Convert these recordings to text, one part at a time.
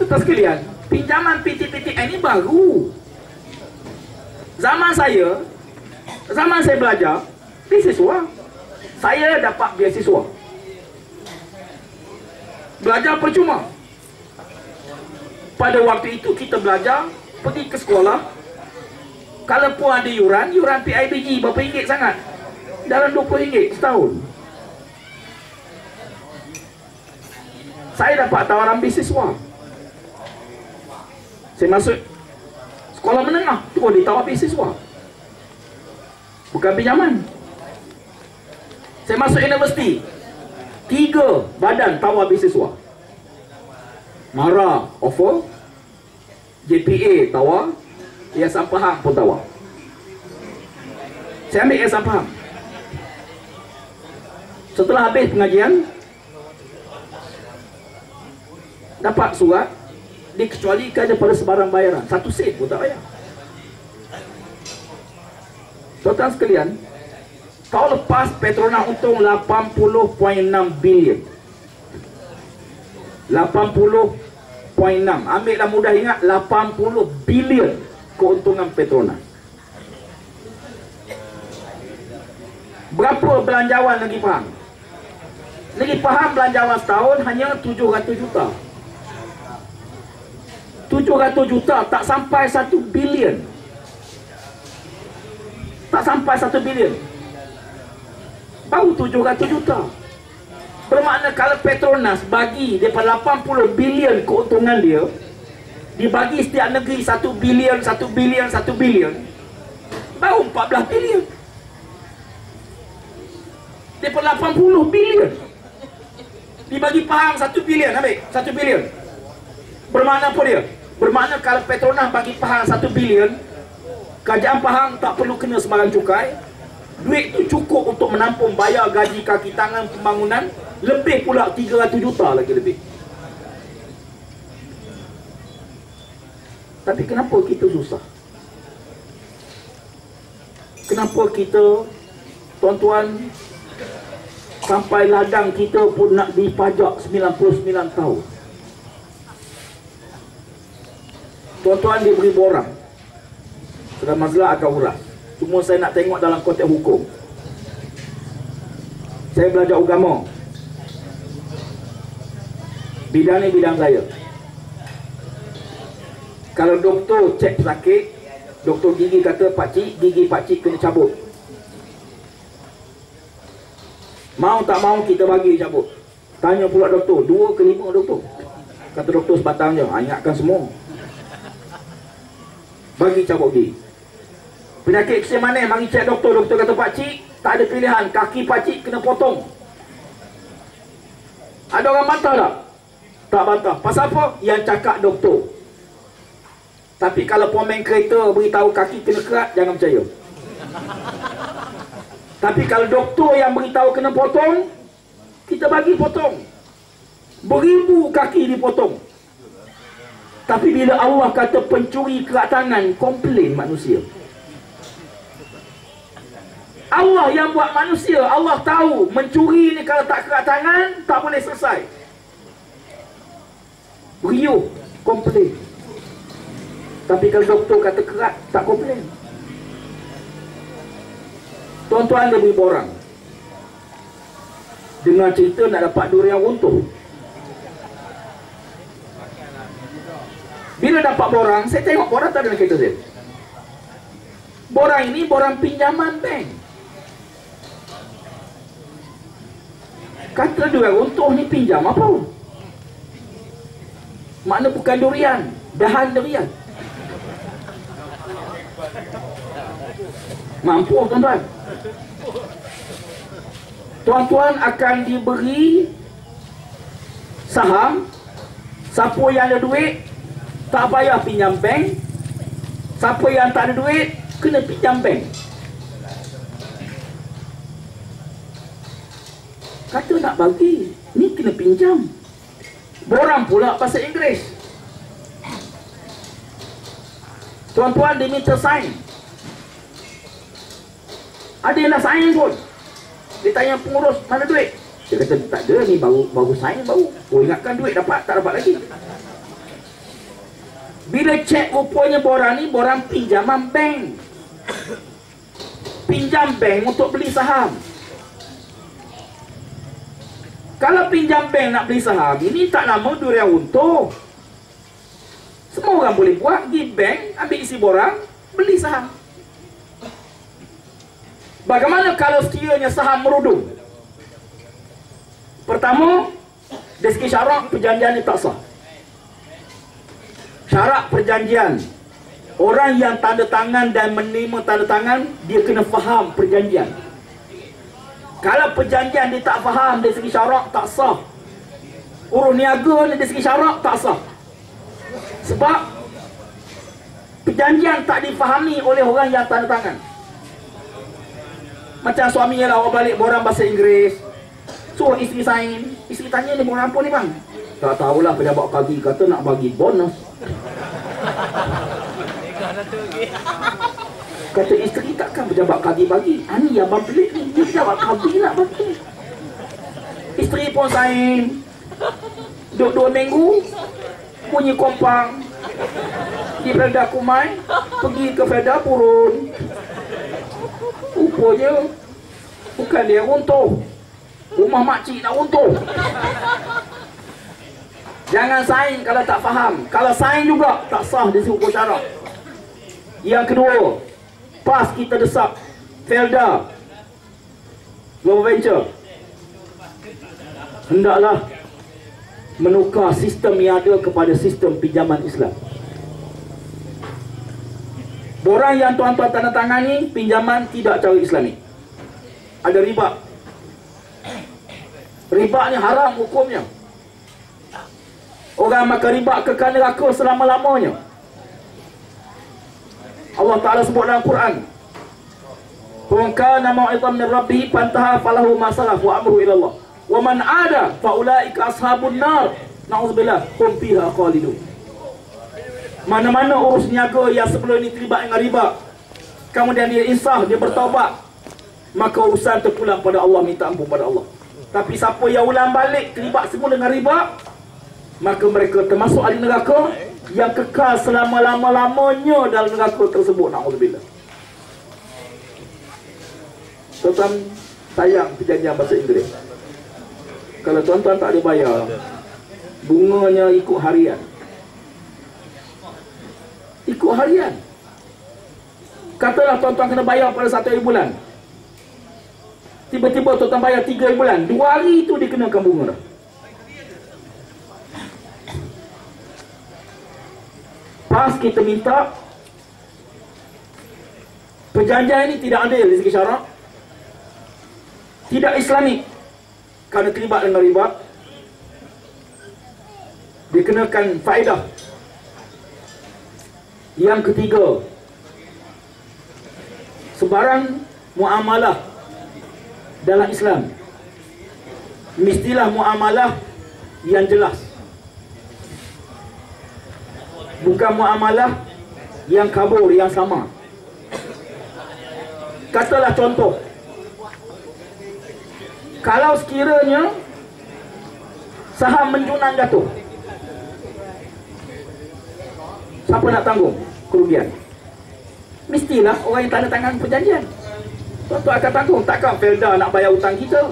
Tuan sekalian, pinjaman PTPTN ini baru. Zaman saya belajar, beasiswa. Saya dapat beasiswa. Belajar percuma. Pada waktu itu kita belajar, pergi ke sekolah. Kalau pun ada yuran PIBG berapa ringgit sangat? Dalam RM20 setahun. Saya dapat tawaran beasiswa. Saya masuk sekolah menengah, tu ditawar beasiswa. Bukan pinjaman. Saya masuk universiti, 3 badan tawar beasiswa. MARA offer, JPA tawar, Yayasan Pahang pun tawar. Saya ambil Yayasan Pahang. Setelah habis pengajian, dapat surat dikecualikan daripada sebarang bayaran. 1 sen pun tak bayar. Tuan-tuan sekalian, tahun lepas Petronas untung 80.6 bilion. 80.6. Ambillah mudah ingat, 80 bilion keuntungan Petronas. Berapa belanjawan Negeri Pahang? Negeri Pahang belanjawan setahun hanya 700 juta. 700 juta tak sampai 1 bilion. Tak sampai 1 bilion. Baru 700 juta. Bermakna kalau Petronas bagi daripada 80 bilion keuntungan dia, dibagi setiap negeri 1 bilion, 1 bilion, 1 bilion, baru 14 bilion. Daripada 80 bilion dibagi Pahang 1 bilion, ambil 1 bilion. Bermakna apa dia? Bermakna kalau Petronas bagi Pahang 1 bilion, kerajaan Pahang tak perlu kena sembarang cukai. Duit tu cukup untuk menampung bayar gaji kaki tangan pembangunan. Lebih pula 300 juta lagi lebih. Tapi kenapa kita susah? Kenapa kita, tuan-tuan, sampai ladang kita pun nak dipajak 99 tahun? Tuan-tuan diberi borang, Sedang Mazlah akan urus. Cuma saya nak tengok dalam konteks hukum. Saya belajar agama. Bidang ni bidang saya. Kalau doktor cek sakit, doktor gigi kata pakcik, gigi pakcik kena cabut. Mau tak mau kita bagi cabut. Tanya pula doktor, 2 ke 5 doktor. Kata doktor sebatang je, ingatkan semua. Bagi cabut gigi. Penyakit kesian mana, mari cek doktor. Doktor kata pakcik, tak ada pilihan, kaki pakcik kena potong. Ada orang bantah tak? Tak bantah. Pasal apa? Yang cakap doktor. Tapi kalau pemain kereta beritahu kaki kena kerat, jangan percaya. Tapi kalau doktor yang beritahu kena potong, kita bagi potong. Beribu kaki dipotong. Tapi bila Allah kata pencuri kerat tangan, komplain manusia. Allah yang buat manusia, Allah tahu mencuri ni kalau tak kerat tangan tak boleh selesai. Beriuh, komplain. Tapi kalau doktor kata kerat, tak komplain. Tuan-tuan dia beri borang. Dengar cerita nak dapat durian runtuh. Bila dapat borang, saya tengok borang tak ada dalam kereta saya. Borang ini borang pinjaman bank. Kata durian runtuh ni pinjam apa? Makna bukan durian, dahan durian. Mampu tuan-tuan. Tuan-tuan akan diberi saham. Siapa yang ada duit tak payah pinjam bank. Siapa yang tak ada duit kena pinjam bank. Kata nak bagi, ni kena pinjam. Borang pula bahasa Inggeris. Tuan-tuan diminta sign. Ada yang nak sign pun. Dia tanya pengurus, mana duit? Dia kata tak ada, ni baru sign baru. Oh, ingatkan duit dapat, tak dapat lagi. Bila cek rupanya borang ni borang pinjaman bank. Pinjam bank untuk beli saham. Kalau pinjam bank nak beli saham, ini tak nama durian untung. Semua orang boleh buat, pergi bank, ambil isi borang, beli saham. Bagaimana kalau sekiranya saham merudum? Pertama, dari segi syarat perjanjian ini tak sah. Syarat perjanjian, orang yang tanda tangan dan menerima tanda tangan, dia kena faham perjanjian. Kalau perjanjian dia tak faham dari segi syarat, tak sah. Urus niaga ni dari segi syarat, tak sah. Sebab perjanjian tak difahami oleh orang yang tanda tangan. Macam suaminya lah, awak balik borang bahasa Inggeris, suruh isteri sign. Isteri tanya ni borang apa ni bang? Tak tahulah, pejabat kaki kata nak bagi bonus. Kata isteri, takkan pejabat kaki bagi? Ni yang bang pelik ni, dia pejabat kaki nak bagi. Isteri pun sign. Duduk 2 minggu, bunyi kompang. Di Felda Kumai, pergi ke Felda Purun. Rupanya bukan dia runtuh, rumah makcik nak runtuh. Jangan sign kalau tak faham. Kalau sign juga tak sah di hukum syarak. Yang kedua, pas kita desak Felda Global Venture, hendaklah menukar sistem yang ada kepada sistem pinjaman Islam. Borang yang tuan-tuan tanda tangan ni pinjaman tidak cara Islami. Ada riba. Riba ni haram hukumnya. Orang makan riba kekal neraka selama-lamanya. Allah Ta'ala sebut dalam Quran, "Man kana mau'izatan min rabbih fantaha falahu ma salaf wa amruhu ila Allah. Wa man 'ada fa ulaika ashabun nar. Na'udzubillah hum fiha khalidun." Mana-mana urus niaga yang sebelum ini terlibat dengan riba, kemudian dia insaf, dia bertaubat, maka urusan terpulang pada Allah, minta ampun pada Allah. Tapi siapa yang ulang balik terlibat semua dengan riba, maka mereka termasuk ahli neraka yang kekal selama-lama-lamanya dalam neraka tersebut. Na'udzubillah. Tuan-tuan sayang perjanjian bahasa Inggeris. Kalau tuan-tuan tak ada bayar, bunganya ikut harian. Ikut harian. Katalah tuan-tuan kena bayar pada 1 hari bulan. Tiba-tiba tuan-tuan bayar 3 hari bulan, 2 hari itu dikenakan bunga dah. Pas kita minta perjanjian ini tidak adil dari segi syarak, tidak Islamik, kerana terlibat dengan riba, dikenakan faedah. Yang ketiga, sebarang muamalah dalam Islam mestilah muamalah yang jelas, bukan muamalah yang kabur, yang sama. Katalah contoh, kalau sekiranya saham menjunan jatuh, siapa nak tanggung kerugian? Mestilah orang yang tanda tangan perjanjian. Tuan-tuan akan tanggung. Takkan Felda nak bayar hutang kita?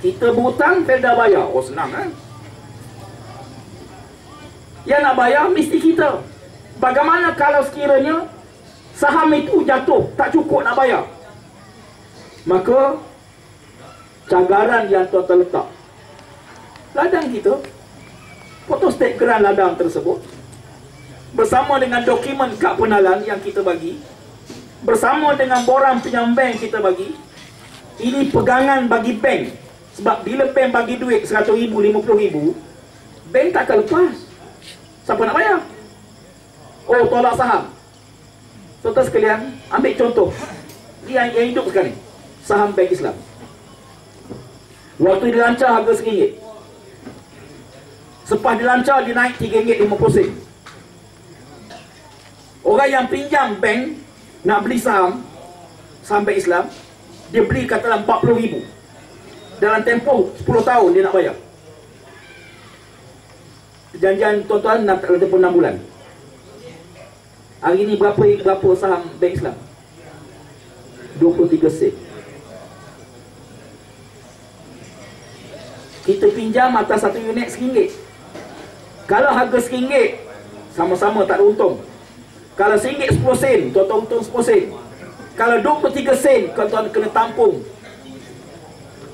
Kita berhutang, Felda bayar. Oh senang kan? Yang nak bayar mesti kita. Bagaimana kalau sekiranya saham itu jatuh, tak cukup nak bayar? Maka cagaran yang tuan-tuan letak, ladang kita, fotostat keran ladang tersebut bersama dengan dokumen kad pengenalan yang kita bagi, bersama dengan borang pinjam bank kita bagi, ini pegangan bagi bank. Sebab bila bank bagi duit 100,000, 50,000, bank tak akan lepas. Siapa nak bayar? Oh, tolak saham. Tuan-tuan sekalian, ambil contoh yang hidup sekarang, saham bank Islam. Waktu dilancar harga RM1. Selepas dilancar dia naik RM3.50. Orang yang pinjam bank nak beli saham bank Islam, dia beli katalah RM40,000. Dalam tempoh 10 tahun dia nak bayar. Perjanjian tuan-tuan nak tempoh 6 bulan. Hari ni berapa saham Bank Islam? 23 sen. Kita pinjam atas satu unit RM1. Kalau harga RM1, sama-sama tak ada untung. Kalau RM1 10 sen, tuan-tuan untung 10 sen. Kalau 23 sen, tuan-tuan kena tampung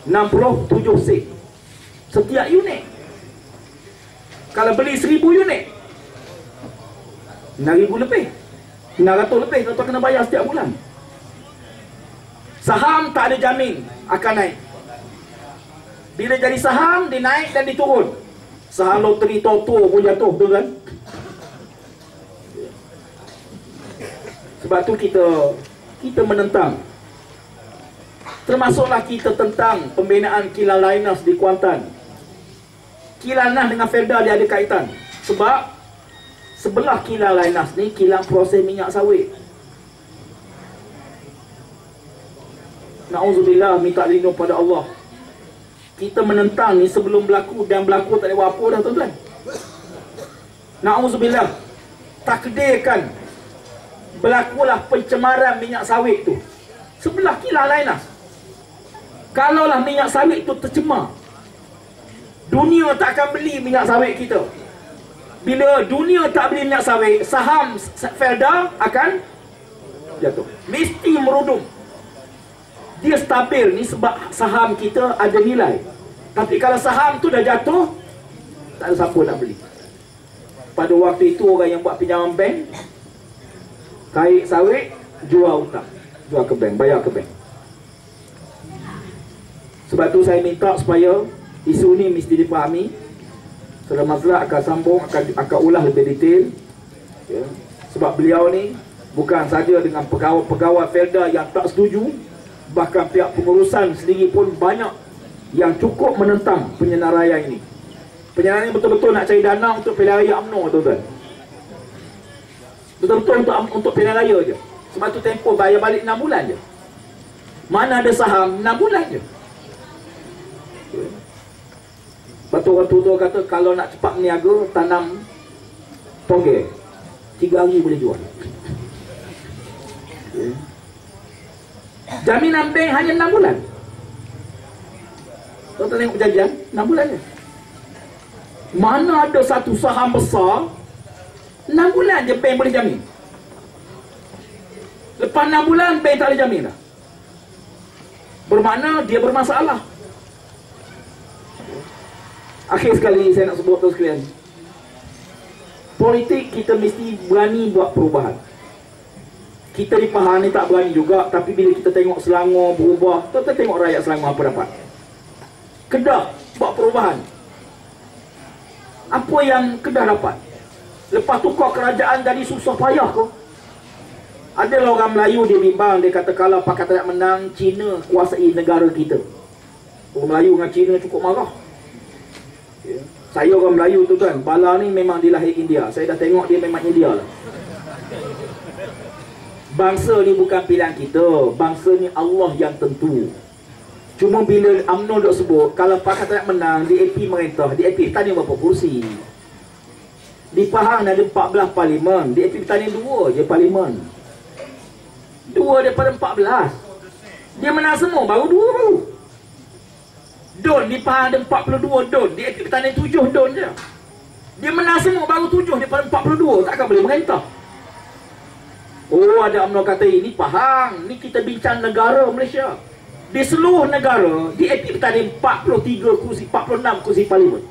67 sen setiap unit. Kalau beli 1000 unit, 6,000 lebih, 600 lebih tuan-tuan kena bayar setiap bulan. Saham tak ada jamin akan naik. Bila jadi saham, dia naik dan dia turun. Saham loteri Toto pun jatuh, betul kan? Sebab tu kita menentang. Termasuklah kita tentang pembinaan kilang Lynas di Kuantan. Kilang Lynas dengan Felda dia ada kaitan. Sebab sebelah kilang Lynas ni kilang proses minyak sawit. Na'udzubillah, minta lindung pada Allah. Kita menentang ni sebelum berlaku, dan berlaku tak ada apa dah tuan-tuan. Na'udzubillah, takdirkan berlakulah pencemaran minyak sawit tu sebelah kilang Lynas. Kalaulah minyak sawit tu tercemar, dunia tak akan beli minyak sawit kita. Bila dunia tak beli minyak sawit, saham Felda akan jatuh, mesti merudum. Dia stabil ni sebab saham kita ada nilai. Tapi kalau saham tu dah jatuh, tak ada siapa nak beli. Pada waktu itu orang yang buat pinjaman bank, kait sawit, jual hutang, jual ke bank, bayar ke bank. Sebab tu saya minta supaya isu ni mesti dipahami. Saudara Mazlan akan sambung, akan ulas lebih detail, ya. Sebab beliau ni bukan saja dengan pegawai Felda yang tak setuju, bahkan pihak pengurusan sendiri pun banyak yang cukup menentang penyenaraian ini. Penyenaraian ini betul-betul nak cari dana untuk pilihan raya UMNO, tuan-tuan. Betul-betul untuk pilihan raya je. Sebab tu tempoh bayar balik 6 bulan je. Mana ada saham 6 bulan je. Lepas tu orang tua kata kalau nak cepat meniaga, tanam toge, 3 hari boleh jual. Jaminan bank hanya 6 bulan. Tuan-tuan tengok perjanjian 6 bulan je. Mana ada satu saham besar 6 bulan je bank boleh jamin. Lepas 6 bulan bank tak boleh jamin dah. Bermakna dia bermasalah. Akhir sekali saya nak sebut tu sekalian, politik kita mesti berani buat perubahan. Kita di Pahang ni tak berani juga. Tapi bila kita tengok Selangor berubah, kita tengok rakyat Selangor apa dapat. Kedah buat perubahan, apa yang Kedah dapat? Lepas tukar kerajaan jadi susah payah ke? Ada orang Melayu dia bimbang, dia kata kalau Pakatan Rakyat menang, Cina kuasai negara kita. Orang Melayu dengan Cina cukup marah. Saya orang Melayu tu kan, Bala ni memang dilahir India. Saya dah tengok dia memang India lah. Bangsa ni bukan pilihan kita. Bangsa ni Allah yang tentu. Cuma bila UMNO duk sebut, kalau Pakatan Rakyat menang, DAP merintah. DAP bertanding berapa kursi? Di Pahang ada 14 parlimen. DAP bertanding 2 je parlimen. 2 daripada 14. Dia menang semua, baru 2 baru. Don di Pahang ada 42 don. DAP bertanding 7 don je. Dia menang semua, baru 7 daripada 42. Takkan boleh merintah. Oh, ada UMNO kata ini Pahang. Ni kita bincang negara Malaysia. Di seluruh negara, DAP bertanding 43 kursi, 46 kursi parlimen.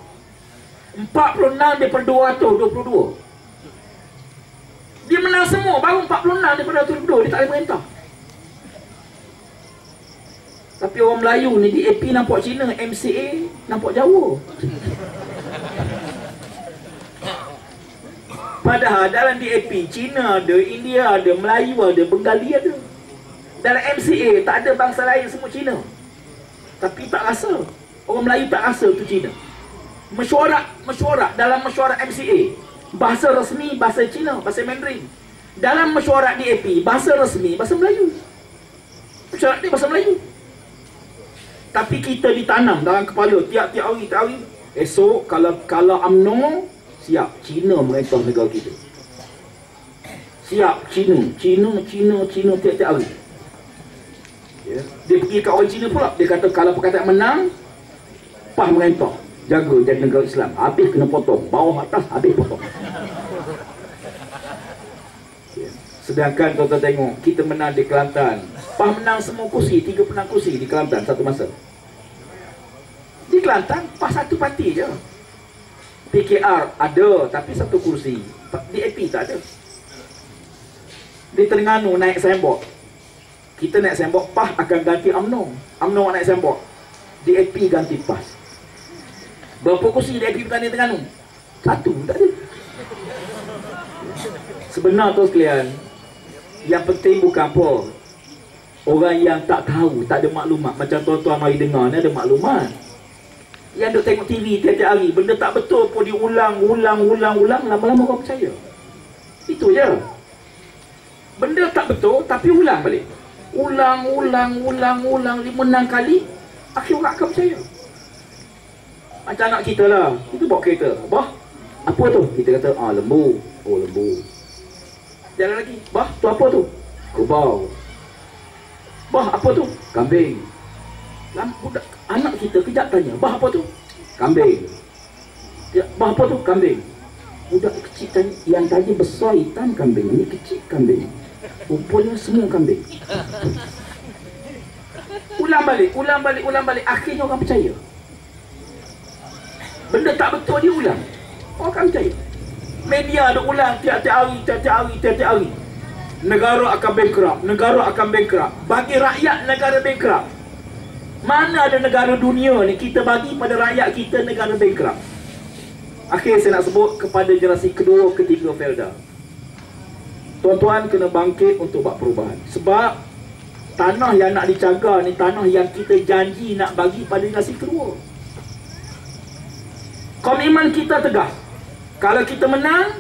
46 daripada 222. Dia menang semua, baru 46 daripada 222. Dia tak boleh merintah. Tapi orang Melayu ni, DAP nampak Cina, MCA nampak Jawa. Padahal dalam DAP, Cina ada, India ada, Melayu ada, Bengali ada. Dalam MCA tak ada bangsa lain, semua Cina. Tapi tak rasa, orang Melayu tak rasa tu Cina. Mesyuarat dalam mesyuarat MCA, bahasa resmi bahasa Cina, bahasa Mandarin. Dalam mesyuarat DAP, bahasa resmi bahasa Melayu. Mesyuarat ni bahasa Melayu. Tapi kita ditanam dalam kepala tiap-tiap hari. Esok kalau UMNO siap, Cina merintah negara kita. siap Cina tiap-tiap hari. Ya. Dia pergi kat orang Cina pula, dia kata kalau perkataan menang, PAH merintah jaga jadi negara Islam, habis kena potong, bawah atas habis potong. Ya. Sedangkan tuan-tuan tengok, kita menang di Kelantan, PAH menang semua kursi, 3 penang kursi di Kelantan satu masa. Di Kelantan PAH satu parti je. PKR ada tapi satu kursi, DAP tak ada. Di Terengganu naik sembok, kita naik sembok, PAH akan ganti UMNO, UMNO naik sembok, DAP ganti PAS. Berapa kursi DAP bertanding di Terengganu? Satu, tak ada. Sebenar tu sekalian, yang penting bukan apa, orang yang tak tahu, tak ada maklumat. Macam tuan-tuan mari dengar ni ada maklumat. Yang duk tengok TV tiap-tiap hari, benda tak betul pun diulang, lama-lama kau percaya. Itu je. Benda tak betul tapi ulang balik. Ulang 5-6 kali, akhir orang akan percaya. Macam anak kita lah, kita bawa kereta, bah, apa tu? Kita kata, lembu. Oh, lembu. Jalan lagi, bah, tu apa tu? Kerbau. Bah, apa tu? Kambing. Budak, anak kita kejap tanya, bah apa tu? Kambing. Ya, bah apa tu? Kambing. Budak kecil tanya, yang tadi besar hitam kambing, ini kecil kambing. Rupanya semua kambing. Ulang balik, akhirnya orang percaya. Benda tak betul dia ulang, orang akan percaya. Media ada ulang tiap-tiap hari. Negara akan bankrupt. Bagi rakyat negara bankrupt. Mana ada negara dunia ni kita bagi pada rakyat kita negara bankrupt. Akhir saya nak sebut kepada generasi kedua, ketiga Felda. Tuan-tuan kena bangkit untuk buat perubahan. Sebab tanah yang nak dijaga ni tanah yang kita janji nak bagi pada generasi kedua. Komitmen kita tegas. Kalau kita menang,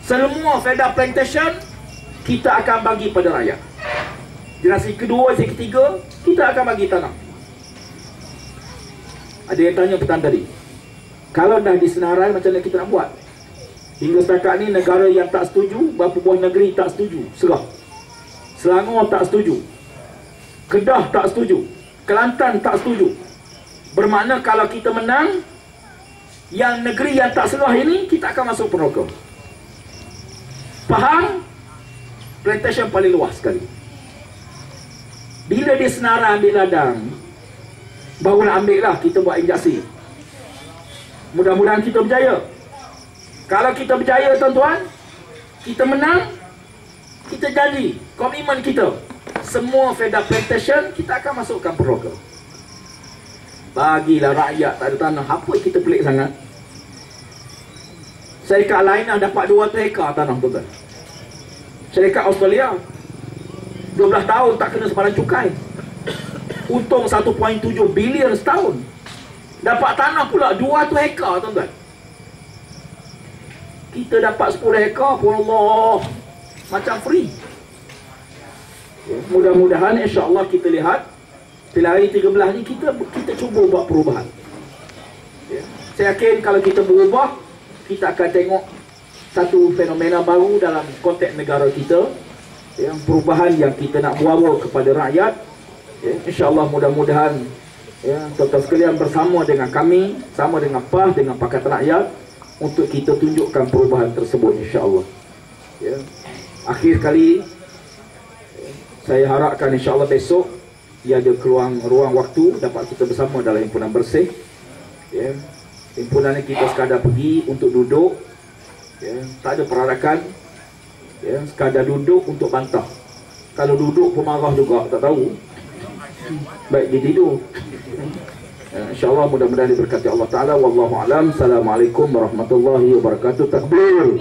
semua Felda Plantation kita akan bagi pada rakyat. Generasi kedua, generasi ketiga, kita akan bagi tanah. Ada yang tanya petang tadi, kalau dah di senarai macam mana kita nak buat? Hingga setakat ni negara yang tak setuju, berapa buah negeri tak setuju, serah. Selangor tak setuju, Kedah tak setuju, Kelantan tak setuju. Bermakna kalau kita menang, yang negeri yang tak serah ini kita akan masuk peroka. Pahang plantation paling luas sekali. Bila dia senarai ambil ladang, baru nak ambil lah kita buat injeksi. Mudah-mudahan kita berjaya. Kalau kita berjaya tuan-tuan, kita menang, kita janji, komitmen kita, semua Felda Plantation kita akan masukkan peroka. Bagilah rakyat tak ada tanah. Apa kita pelik sangat? Syarikat lain dah dapat 200 hektar tanah tuan-tuan. Syarikat Australia 12 tahun tak kena sebarang cukai, untung 1.7 bilion setahun. Dapat tanah pula 200 hektar tuan-tuan. Kita dapat 10 hektar pun Allah macam free. Mudah-mudahan insya-Allah kita lihat pilihan hari 13 ni kita cuba buat perubahan. Saya yakin kalau kita berubah, kita akan tengok satu fenomena baru dalam konteks negara kita. Perubahan yang kita nak bawa kepada rakyat. InsyaAllah mudah-mudahan tuan-tuan sekalian bersama dengan kami, sama dengan PAH, dengan Pakatan Rakyat, untuk kita tunjukkan perubahan tersebut insyaAllah. Akhir sekali, saya harapkan insyaAllah besok ia ada ruang waktu dapat kita bersama dalam himpunan bersih. Himpunan ni kita sekadar pergi untuk duduk, tak ada perarakan, sekadar duduk untuk bantah. Kalau duduk pemarah juga, tak tahu, baik dia tidur. InsyaAllah mudah-mudahan diberkati Allah Ta'ala. Wallahu a'lam. Assalamualaikum warahmatullahi wabarakatuh. Takbir.